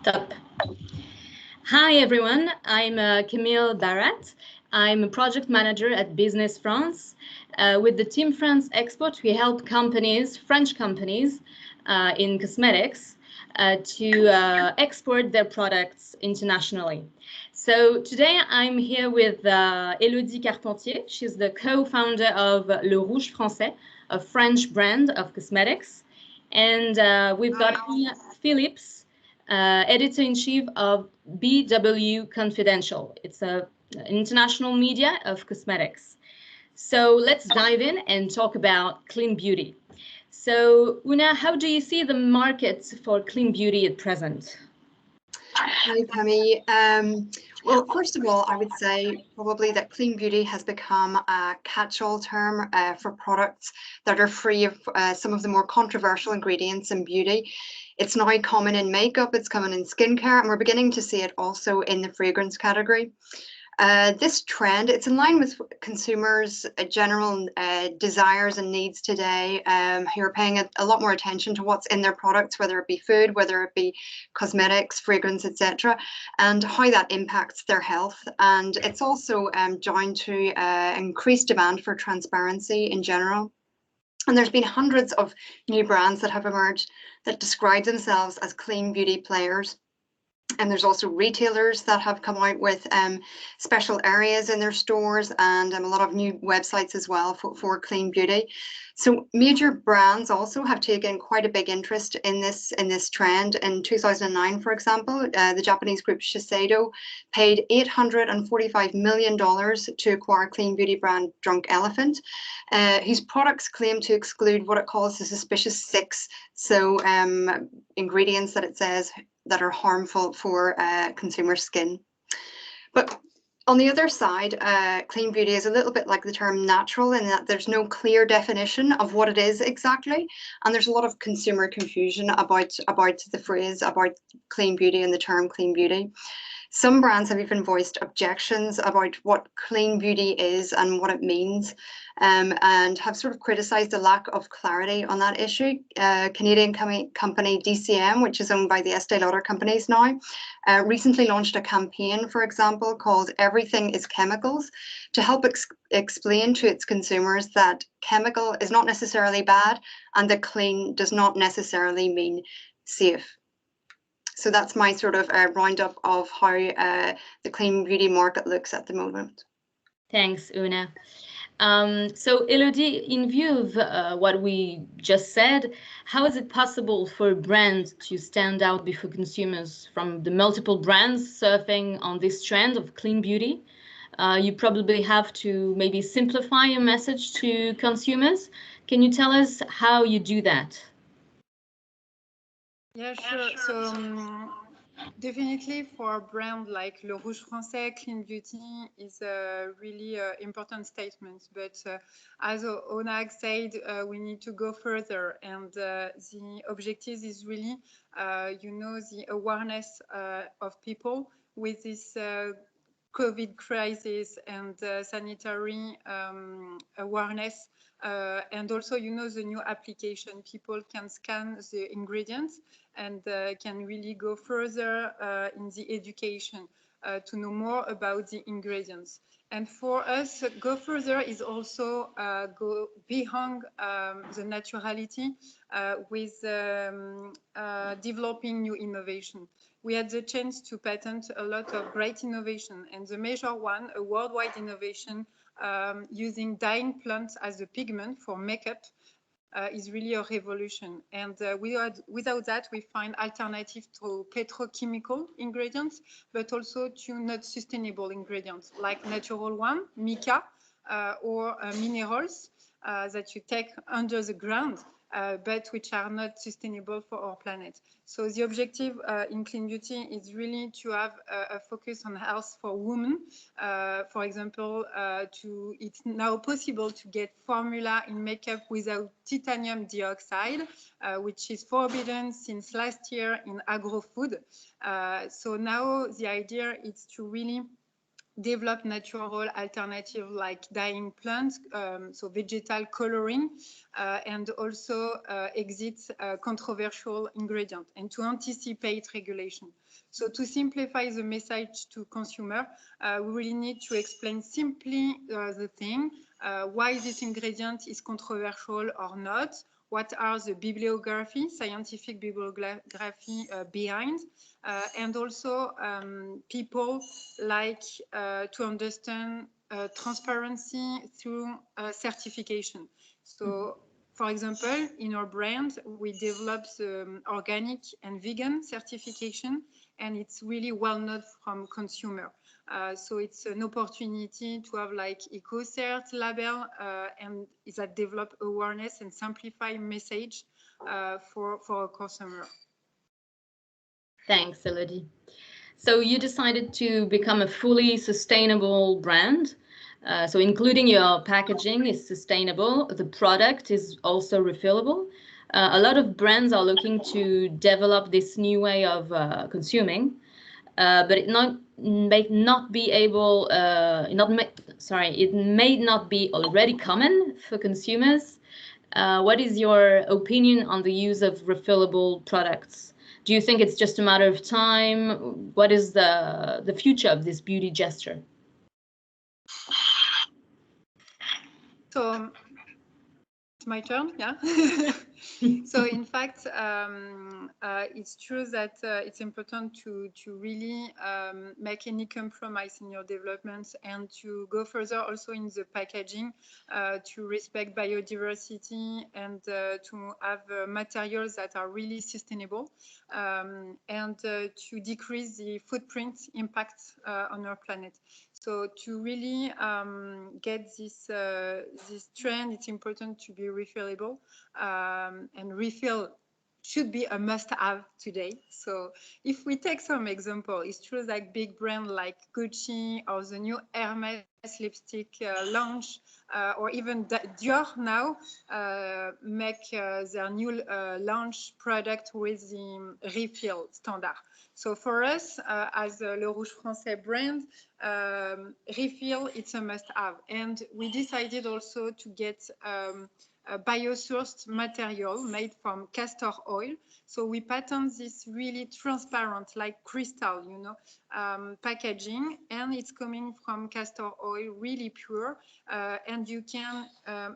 Top. Hi, everyone. I'm Camille Barat. I'm a project manager at Business France. With the Team France Export, we help companies, French companies in cosmetics, to export their products internationally. So today I'm here with Elodie Carpentier. She's the co-founder of Le Rouge Français, a French brand of cosmetics. And we've got Philips, editor-in-chief of BW Confidential. It's an international media of cosmetics. So let's dive in and talk about clean beauty. So Una, how do you see the market for clean beauty at present? Hi, Camille. Well, first of all, I would say probably that clean beauty has become a catch-all term for products that are free of some of the more controversial ingredients in beauty. It's now common in makeup, it's common in skincare, and we're beginning to see it also in the fragrance category. This trend, it's in line with consumers' general desires and needs today, who are paying a lot more attention to what's in their products, whether it be food, whether it be cosmetics, fragrance, etc., and how that impacts their health. And it's also joined to increased demand for transparency in general. And there's been hundreds of new brands that have emerged that describe themselves as clean beauty players. And there's also retailers that have come out with special areas in their stores, and a lot of new websites as well for clean beauty. So major brands also have taken quite a big interest in this trend. In 2009, for example, the Japanese group Shiseido paid $845 million to acquire clean beauty brand Drunk Elephant, whose products claim to exclude what it calls the suspicious six, so ingredients that it says that are harmful for consumer skin. But on the other side, clean beauty is a little bit like the term natural in that there's no clear definition of what it is exactly, and there's a lot of consumer confusion about the phrase, about clean beauty and the term clean beauty. Some brands have even voiced objections about what clean beauty is and what it means, and have sort of criticized the lack of clarity on that issue. Canadian company DCM, which is owned by the Estee Lauder companies now, recently launched a campaign, for example, called Everything is Chemicals, to help explain to its consumers that chemical is not necessarily bad and that clean does not necessarily mean safe. So that's my sort of roundup of how the clean beauty market looks at the moment. Thanks, Una. So Elodie, in view of what we just said, how is it possible for a brand to stand out before consumers from the multiple brands surfing on this trend of clean beauty? You probably have to maybe simplify your message to consumers. Can you tell us how you do that? Yeah, sure. So definitely for a brand like Le Rouge Français, clean beauty is a really important statement. But as Onag said, we need to go further. And the objective is really, the awareness of people with this COVID crisis and sanitary awareness. And also, the new application, people can scan the ingredients and can really go further in the education to know more about the ingredients. And for us, go further is also go beyond the naturality with developing new innovation. We had the chance to patent a lot of great innovation, and the major one, a worldwide innovation using dyeing plants as a pigment for makeup, is really a revolution. And without that, we find alternative to petrochemical ingredients, but also to not sustainable ingredients like natural one, mica, or minerals that you take under the ground, but which are not sustainable for our planet. So the objective in clean beauty is really to have a focus on health for women. For example, it's now possible to get formula in makeup without titanium dioxide, which is forbidden since last year in agro-food. So now the idea is to really develop natural alternative like dyeing plants, so vegetal coloring, and also exit controversial ingredient, and to anticipate regulation. So to simplify the message to consumer, we really need to explain simply the thing, why this ingredient is controversial or not, what are the bibliography, scientific bibliography behind, and also people like to understand transparency through certification. So, for example, in our brand, we developed organic and vegan certification, and it's really well known from consumer. So it's an opportunity to have like EcoCert label and that develop awareness and simplify message for a customer. Thanks, Elodie. So you decided to become a fully sustainable brand. So including your packaging is sustainable. The product is also refillable. A lot of brands are looking to develop this new way of consuming, but it may not be able. It may not be already common for consumers. What is your opinion on the use of refillable products? Do you think it's just a matter of time? What is the future of this beauty gesture? So it's my turn, yeah. So in fact, it's true that it's important to really make any compromise in your development and to go further also in the packaging, to respect biodiversity and to have materials that are really sustainable, and to decrease the footprint impact on our planet. So to really get this trend, it's important to be refillable, and refill should be a must-have today. So if we take some example, it's true that big brands like Gucci or the new Hermes lipstick launch, or even Dior now make their new launch product with the refill standard. So for us, as a Le Rouge Français brand, refill, it's a must-have. And we decided also to get a biosourced material made from castor oil. So we patent this really transparent, like crystal, you know, packaging, and it's coming from castor oil, really pure, and you can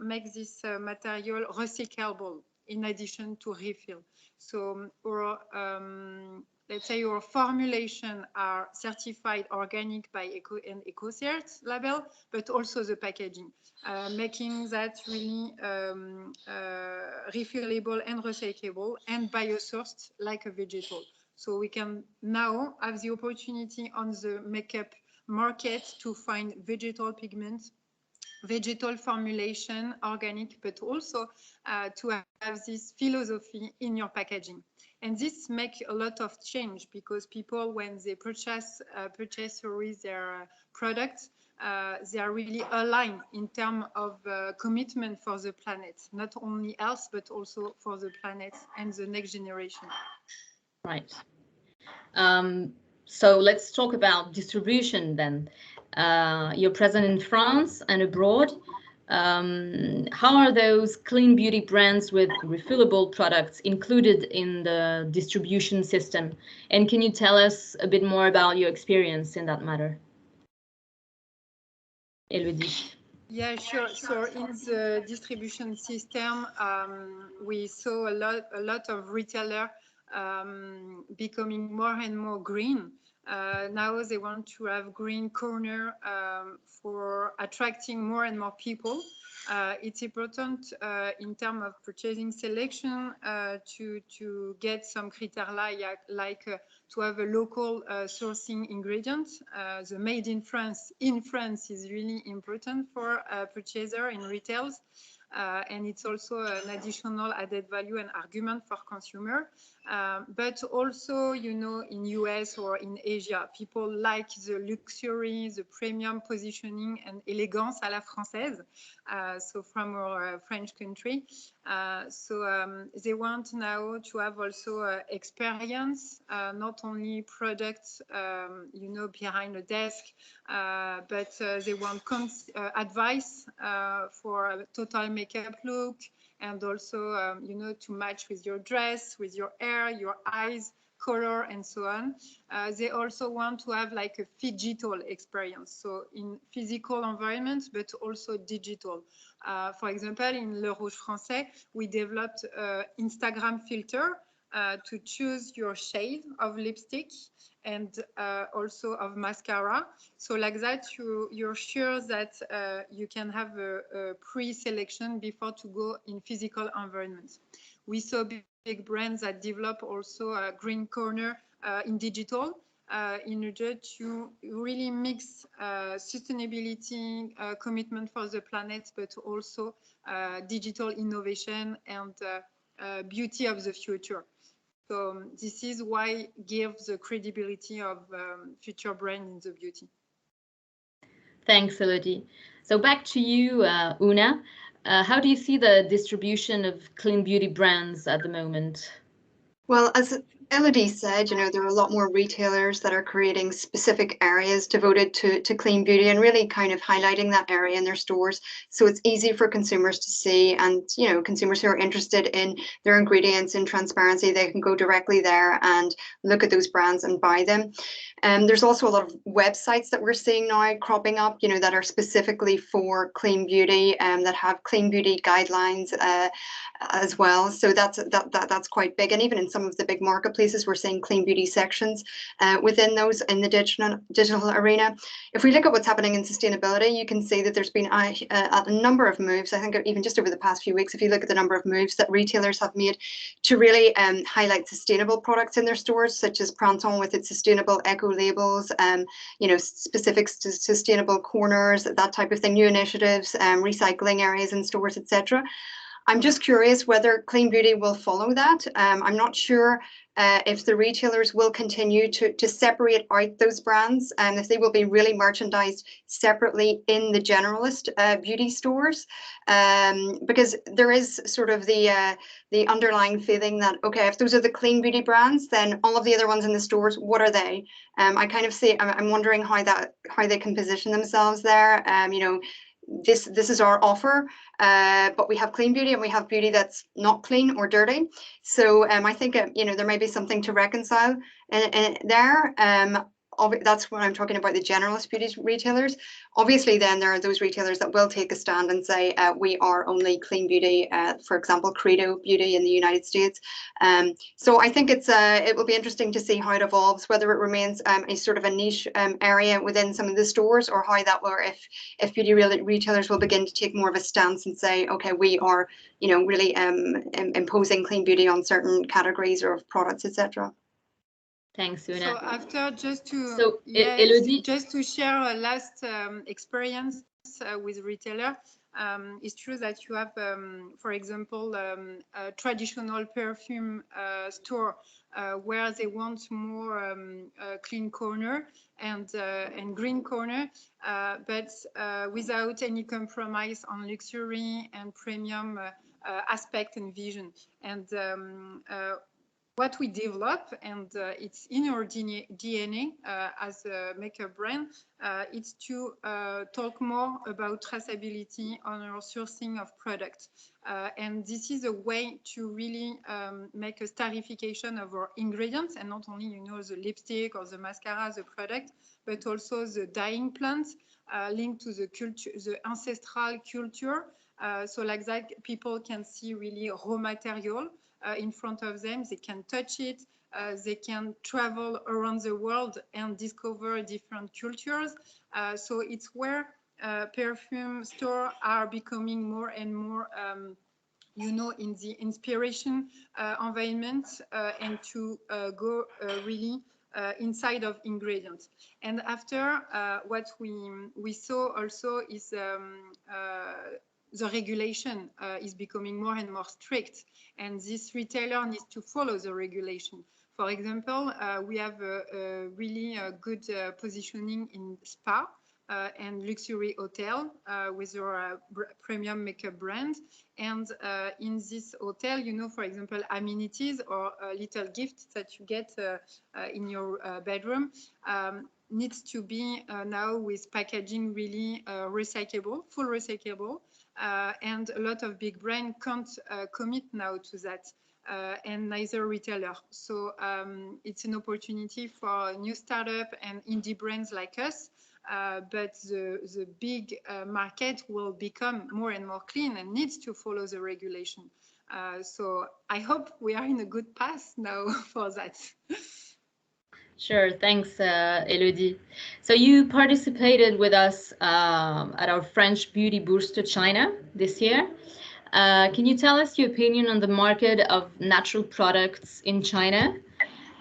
make this material recyclable in addition to refill. So our let's say your formulation are certified organic by EcoCert label, but also the packaging, making that really refillable and recyclable and biosourced like a vegetable. So we can now have the opportunity on the makeup market to find vegetal pigments, vegetal formulation, organic, but also to have this philosophy in your packaging. And this makes a lot of change because people, when they purchase their products, they are really aligned in terms of commitment for the planet, not only health, but also for the planet and the next generation. Right. So let's talk about distribution then. You're present in France and abroad. How are those clean beauty brands with refillable products included in the distribution system? And can you tell us a bit more about your experience in that matter? Elodie. Yeah, sure. So in the distribution system, we saw a lot of retailer becoming more and more green. Now they want to have green corner for attracting more and more people. It's important in terms of purchasing selection to get some criteria like to have a local sourcing ingredient. The made in France is really important for a purchaser in retails. and it's also an additional added value and argument for consumer. But also, you know, in US or in Asia, people like the luxury, the premium positioning and elegance à la française. So from our French country. They want now to have also experience, not only products, you know, behind a desk, but they want advice for a total makeup look, and also, you know, to match with your dress, with your hair, your eyes, color, and so on. They also want to have like a phygital experience, so in physical environments, but also digital. For example, in Le Rouge Français, we developed an Instagram filter to choose your shade of lipstick and also of mascara. So like that, you're sure that you can have a pre-selection before to go in physical environments. We saw big brands that develop also a green corner in digital in order to really mix sustainability commitment for the planet, but also digital innovation and beauty of the future. So this is why gives the credibility of future brand in the beauty. Thanks, Elodie. So back to you, Una. How do you see the distribution of clean beauty brands at the moment? Well, as Elodie said, you know, there are a lot more retailers that are creating specific areas devoted to clean beauty and really kind of highlighting that area in their stores. So it's easy for consumers to see, and, you know, consumers who are interested in their ingredients and transparency, they can go directly there and look at those brands and buy them. There's also a lot of websites that we're seeing now cropping up, you know, that are specifically for clean beauty and that have clean beauty guidelines as well. So that's quite big. And even in some of the big marketplaces, we're seeing clean beauty sections within those in the digital arena. If we look at what's happening in sustainability, you can see that there's been a number of moves. I think even just over the past few weeks, if you look at the number of moves that retailers have made to really highlight sustainable products in their stores, such as Printemps with its sustainable eco labels, you know, specifics to sustainable corners, that type of thing, new initiatives, recycling areas in stores, etc. I'm just curious whether clean beauty will follow that. I'm not sure if the retailers will continue to separate out those brands and if they will be really merchandised separately in the generalist beauty stores, because there is sort of the underlying feeling that, okay, if those are the clean beauty brands, then all of the other ones in the stores, what are they? I kind of see, I'm wondering how they can position themselves there. You know, this is our offer, but we have clean beauty and we have beauty that's not clean or dirty. So I think you know, there may be something to reconcile there. That's when I'm talking about the generalist beauty retailers. Obviously, then there are those retailers that will take a stand and say we are only clean beauty. For example, Credo Beauty in the United States. So I think it will be interesting to see how it evolves, whether it remains a sort of a niche area within some of the stores, or how that will, if beauty retailers will begin to take more of a stance and say, okay, we are, you know, really imposing clean beauty on certain categories or products, etc. Thanks, Una. So after, just to Elodie, just to share a last experience with retailer, it's true that you have, for example, a traditional perfume store where they want more clean corner and green corner, but without any compromise on luxury and premium aspect and vision. And what we develop, and it's in our DNA as a makeup brand, it's to talk more about traceability on our sourcing of products. And this is a way to really make a starification of our ingredients, and not only, you know, the lipstick or the mascara, the product, but also the dyeing plants linked to the culture, the ancestral culture. So like that, people can see really raw material in front of them. They can touch it. They can travel around the world and discover different cultures. So it's where perfume stores are becoming more and more, you know, in the inspiration environment and to go really inside of ingredients. And after, what we saw also is the regulation is becoming more and more strict, and this retailer needs to follow the regulation. For example, we have a really good positioning in spa and luxury hotel with our premium makeup brand. And in this hotel, you know, for example, amenities or little gifts that you get in your bedroom needs to be now with packaging really recyclable, full recyclable. And a lot of big brands can't commit now to that. And neither retailer. So it's an opportunity for new startup and indie brands like us. But the big market will become more and more clean and needs to follow the regulation. So I hope we are in a good path now for that. Sure, thanks, Elodie. So you participated with us at our French Beauty Bourse to China this year. Can you tell us your opinion on the market of natural products in China?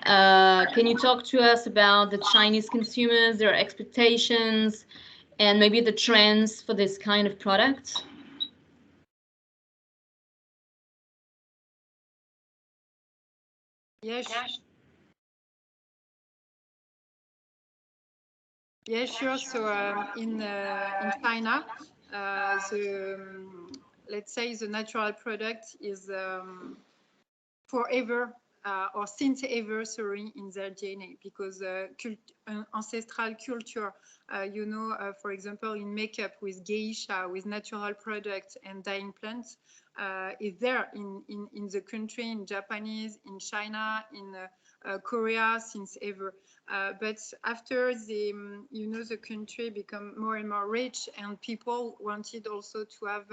Can you talk to us about the Chinese consumers, their expectations, and maybe the trends for this kind of product? Yes. Yeah, sure. So in China, let's say the natural product is forever or since ever, sorry, in their DNA, because ancestral culture, you know, for example, in makeup with geisha, with natural products and dyeing plants, is there in the country, in Japanese, in China, in Korea since ever. But after the, you know, the country become more and more rich, and people wanted also to have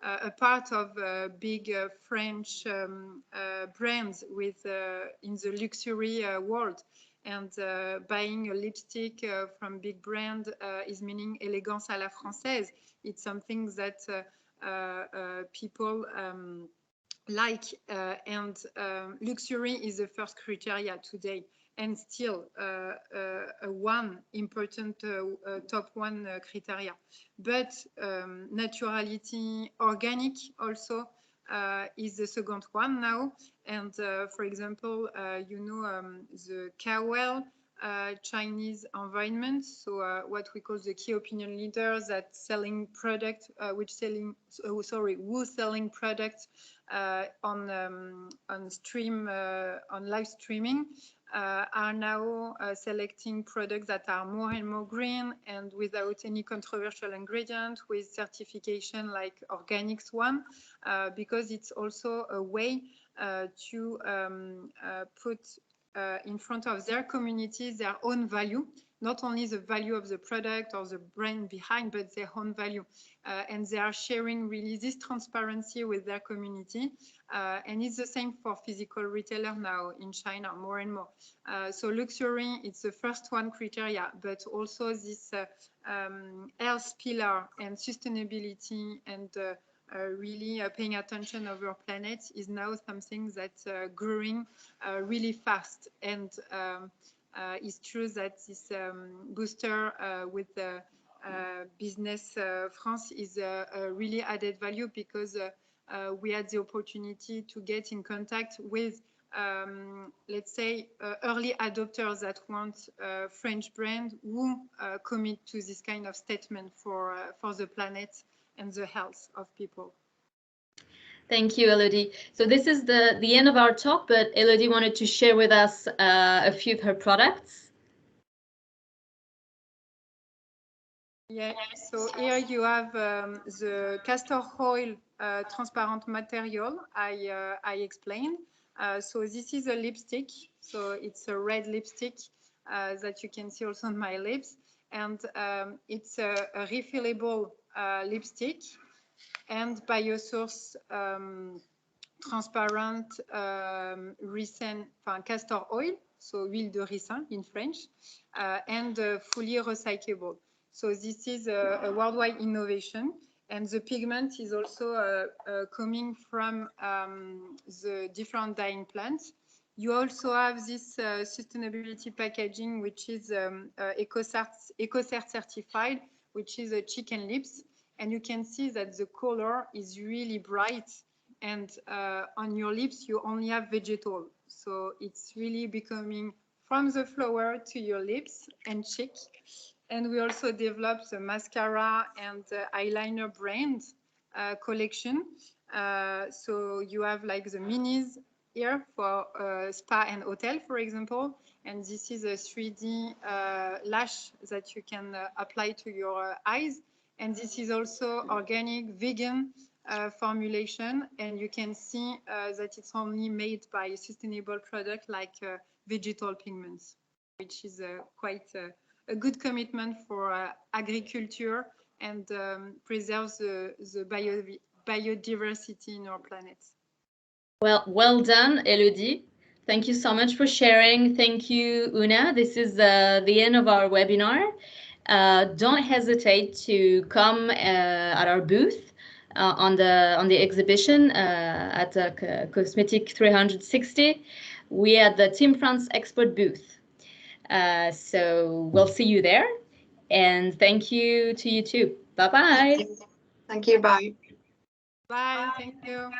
a part of big French brands with in the luxury world. And buying a lipstick from big brand is meaning élégance à la française. It's something that people like, and luxury is the first criteria today, and still one important top one criteria. But naturality, organic also is the second one now. And for example, you know, the KOL Chinese environment, so what we call the key opinion leaders that selling product, who selling products on stream, on live streaming, are now selecting products that are more and more green and without any controversial ingredient, with certification like organics one, because it's also a way to put in front of their communities their own value, not only the value of the product or the brand behind, but their own value. And they are sharing really this transparency with their community. And it's the same for physical retailer now in China, more and more. So luxury, it's the first one criteria, but also this health pillar and sustainability and really paying attention of our planet is now something that's growing really fast. And it's true that this booster with Business France is a really added value, because we had the opportunity to get in contact with let's say early adopters that want French brand who commit to this kind of statement for the planet and the health of people. Thank you, Elodie. So this is the end of our talk, but Elodie wanted to share with us a few of her products. Yeah, so here you have the castor oil transparent material I explained. So this is a lipstick. So it's a red lipstick that you can see also on my lips. And it's a refillable lipstick and biosource transparent ricin, castor oil, so huile de ricin in French, and fully recyclable. So this is a worldwide innovation, and the pigment is also coming from the different dyeing plants. You also have this sustainability packaging, which is EcoCert certified, which is a chicken lips. and you can see that the color is really bright, and on your lips you only have vegetal. So it's really becoming from the flower to your lips and cheek. And we also developed the mascara and eyeliner brand collection. So you have like the minis here for spa and hotel, for example. And this is a 3D lash that you can apply to your eyes. And this is also organic, vegan formulation. And you can see that it's only made by a sustainable product like vegetal pigments, which is quite a good commitment for agriculture and preserves the biodiversity in our planet. Well done, Elodie. Thank you so much for sharing. Thank you, Una. This is the end of our webinar. Don't hesitate to come at our booth on the exhibition at Cosmetic 360. We are at the Team France Export booth. So we'll see you there. And thank you to you too. Bye-bye. Thank you. Bye. Bye. Thank you.